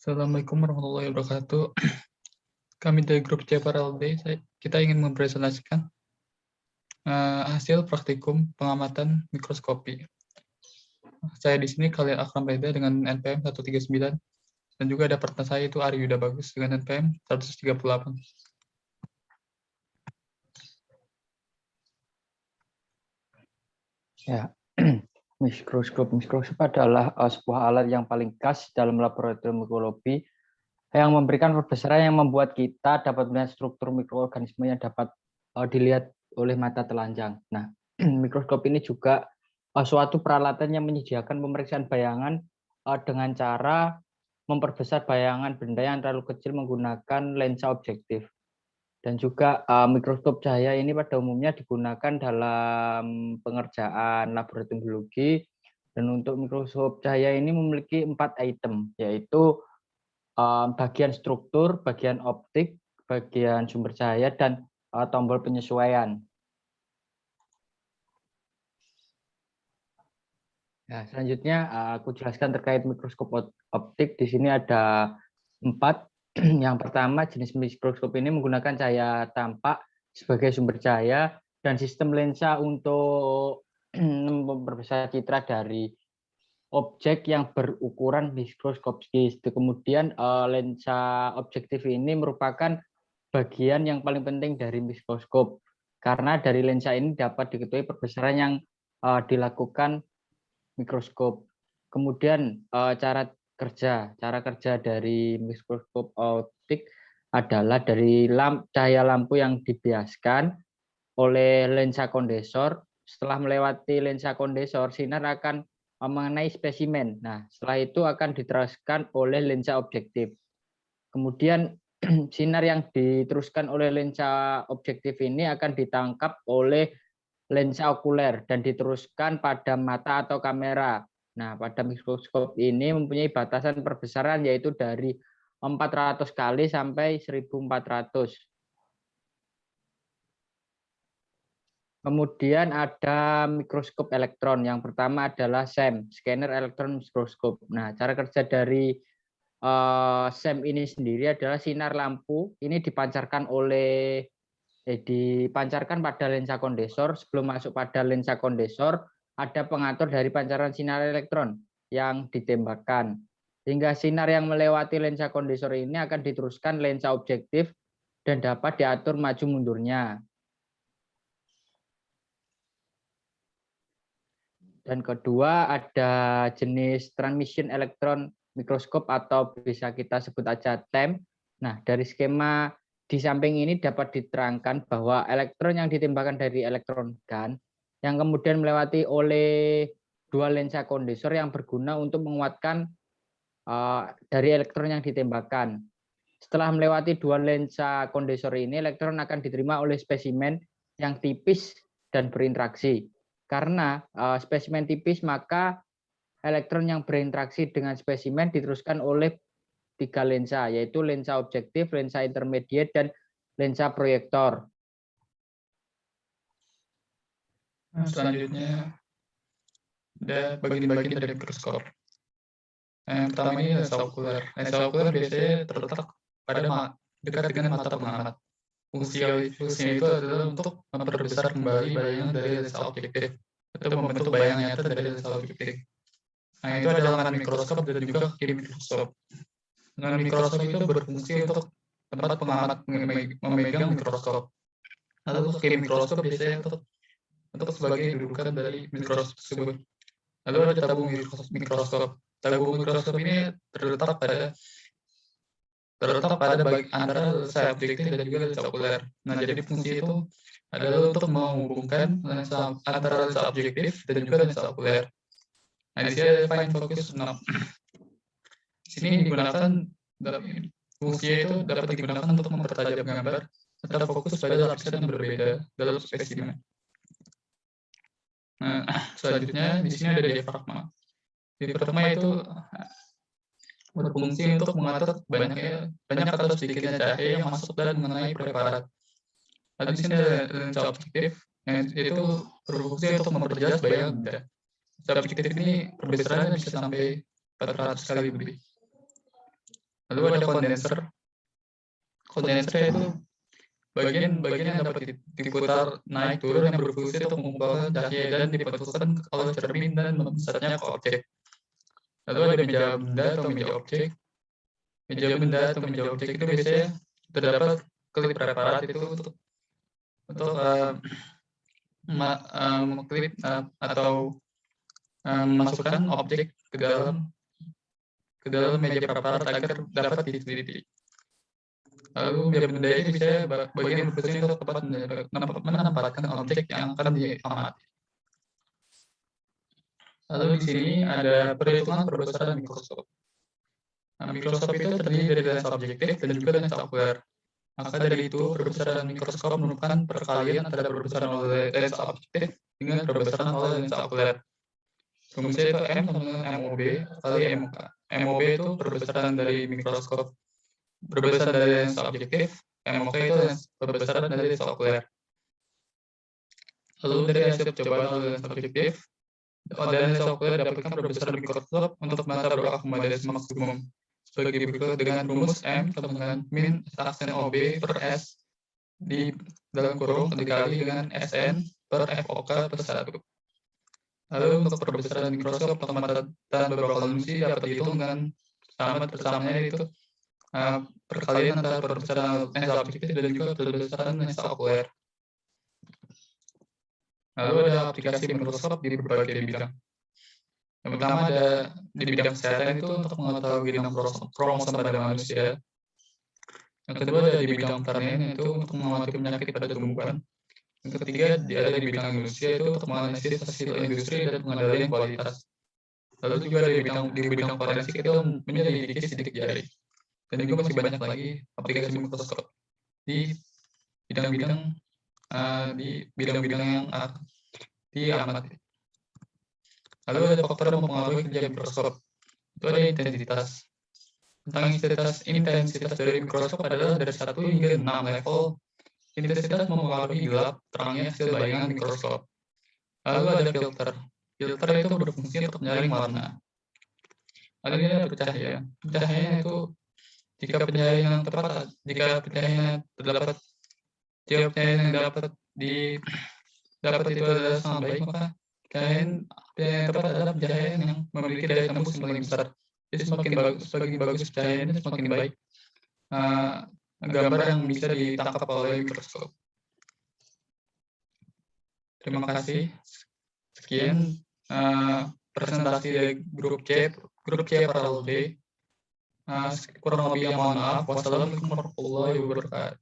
Assalamualaikum warahmatullahi wabarakatuh. Kami dari grup CPRLD, kita ingin mempresentasikan hasil praktikum pengamatan mikroskopi. Saya di sini kalian Akram Reda dengan NPM 139 dan juga ada partner saya itu Ari Yuda Bagus dengan NPM 138. Ya, mikroskop adalah sebuah alat yang paling khas dalam laboratorium mikrobiologi yang memberikan perbesaran yang membuat kita dapat melihat struktur mikroorganisme yang dapat dilihat oleh mata telanjang. Nah, mikroskop ini juga suatu peralatan yang menyediakan pemeriksaan bayangan dengan cara memperbesar bayangan benda yang terlalu kecil menggunakan lensa objektif. Dan juga mikroskop cahaya ini pada umumnya digunakan dalam pengerjaan laboratorium biologi. Dan untuk mikroskop cahaya ini memiliki 4 item, yaitu bagian struktur, bagian optik, bagian sumber cahaya, dan tombol penyesuaian. Nah, selanjutnya aku jelaskan terkait mikroskop optik. Di sini ada 4. Yang pertama, jenis mikroskop ini menggunakan cahaya tampak sebagai sumber cahaya dan sistem lensa untuk memperbesar citra dari objek yang berukuran mikroskopis. Kemudian lensa objektif ini merupakan bagian yang paling penting dari mikroskop karena dari lensa ini dapat diketahui perbesaran yang dilakukan mikroskop. Kemudian cara kerja dari mikroskop optik adalah dari cahaya lampu yang dibiaskan oleh lensa kondensor. Setelah melewati lensa kondensor, sinar akan mengenai spesimen. Nah, setelah itu akan diteruskan oleh lensa objektif. Kemudian sinar yang diteruskan oleh lensa objektif ini akan ditangkap oleh lensa okuler dan diteruskan pada mata atau kamera. Nah, pada mikroskop ini mempunyai batasan perbesaran yaitu dari 400 kali sampai 1400. Kemudian ada mikroskop elektron. Yang pertama adalah SEM, scanner electron microscope. Nah, cara kerja dari SEM ini sendiri adalah sinar lampu ini dipancarkan pada lensa kondensor. Sebelum masuk pada lensa kondensor, ada pengatur dari pancaran sinar elektron yang ditembakkan. Hingga sinar yang melewati lensa kondensor ini akan diteruskan lensa objektif dan dapat diatur maju mundurnya. Dan kedua ada jenis transmission electron mikroskop atau bisa kita sebut aja TEM. Nah, dari skema di samping ini dapat diterangkan bahwa elektron yang ditembakkan dari elektron gun yang kemudian melewati oleh dua lensa kondensor yang berguna untuk menguatkan dari elektron yang ditembakkan. Setelah melewati dua lensa kondensor ini, elektron akan diterima oleh spesimen yang tipis dan berinteraksi. Karena spesimen tipis, maka elektron yang berinteraksi dengan spesimen diteruskan oleh 3 lensa, yaitu lensa objektif, lensa intermediate, dan lensa proyektor. Nah, selanjutnya ada bagian-bagian dari mikroskop. Yang pertama ini lensa okuler. Lensa okuler biasanya terletak pada dekat dengan mata pengamat. Fungsinya itu adalah untuk memperbesar kembali bayangan dari lensa objektif atau membentuk bayangan nyata dari lensa objektif. Nah, itu adalah alat mikroskop dan juga kiri mikroskop. Dengan mikroskop itu berfungsi untuk tempat pengamat memegang mikroskop. Lalu kiri mikroskop biasanya untuk sebagai dudukan dari mikroskop tersebut. Lalu ada tabung mikroskop. Tabung mikroskop ini terletak pada antara lensa objektif dan juga lensa okuler. Nah, jadi fungsi itu adalah untuk menghubungkan antara lensa objektif dan juga lensa okuler. Nah, di sini ada fine focus 6. Di sini digunakan fungsinya itu dapat digunakan untuk mempertajam gambar serta fokus pada lapisan yang berbeda dalam spesimen. Nah, selanjutnya di sini ada diafragma. Diafragma itu berfungsi untuk mengatur banyak atau sedikitnya cahaya yang masuk dan mengenai preparat. Lalu di sini ada lensa objektif yang itu berfungsi untuk memperjelas bayangan benda. Lensa objektif ini perbesarannya bisa sampai 400 kali lebih. Lalu ada kondenser. Kondenser itu bagian yang dapat diputar naik turun yang berfungsi untuk mengumpulkan cahaya dan dipantulkan oleh cermin dan memusatnya ke objek. Lalu ada meja benda atau meja objek. Meja benda atau meja objek itu biasanya terdapat klip preparat itu untuk mengklip atau memasukkan objek ke dalam meja preparat agar dapat diteliti. Lalu meja benda ini bisa bagian yang berfungsi untuk tempat menempatkan objek yang akan diamati. Lalu di sini ada perhitungan perbesaran mikroskop. Nah, mikroskop itu terdiri dari lensa objektif dan juga lensa okuler. Maka dari itu, perbesaran mikroskop merupakan perkalian antara perbesaran oleh lensa objektif dengan perbesaran oleh lensa okuler. Rumusnya itu M sama dengan MOB kali MK. MOB itu perbesaran dari mikroskop perbesaran dari lensa objektif, MOK itu perbesaran dari lensa okuler. Lalu dari hasil percobaan oleh lensa objektif, dan lensa okuler dapatkan perbesaran mikroskop untuk mata berakumulasi maksimum sebagai berikut dengan rumus M sama dengan min aksen OB per S di dalam kurung dikali dengan SN per FOK plus 1. Lalu untuk perbesaran mikroskop untuk mata dan beberapa kondisi dapat dihitung dengan persamanya yaitu perkalian antara perbesaran lensa objektif dan juga perbesaran lensa okuler. Lalu ada aplikasi mikroskop di berbagai bidang. Yang pertama ada di bidang kesehatan itu untuk mengetahui genome kromosom pada manusia. Yang kedua ada di bidang pertanian itu untuk mengamati penyakit pada tumbuhan. Yang ketiga ada di bidang industri itu untuk menganalisis hasil industri dan pengendalian kualitas. Lalu juga ada di bidang forensik itu menyelidiki sidik jari. Dan juga masih banyak lagi aplikasi mikroskop di bidang-bidang yang diamati. Lalu ada faktor yang mempengaruhi kerja mikroskop. Itu ada intensitas. Tentang intensitas dari mikroskop adalah dari 1 hingga 6 level. Intensitas mempengaruhi gelap, terangnya hasil bayangan mikroskop. Lalu ada filter. Filter itu berfungsi untuk menyaring warna. Lalu ini ada pencahayaan. Pencahayaan itu jika pencahayaan yang terdapat itu adalah sangat baik, maka pencahayaan yang tepat adalah pencahayaan yang memiliki daya tembus yang paling besar. Jadi semakin bagus pencahayaannya, semakin baik gambar yang bisa ditangkap oleh mikroskop. Terima kasih. Sekian presentasi dari grup C paralel B. Kurang lebih mohon maaf. Wassalamualaikum warahmatullahi wabarakatuh.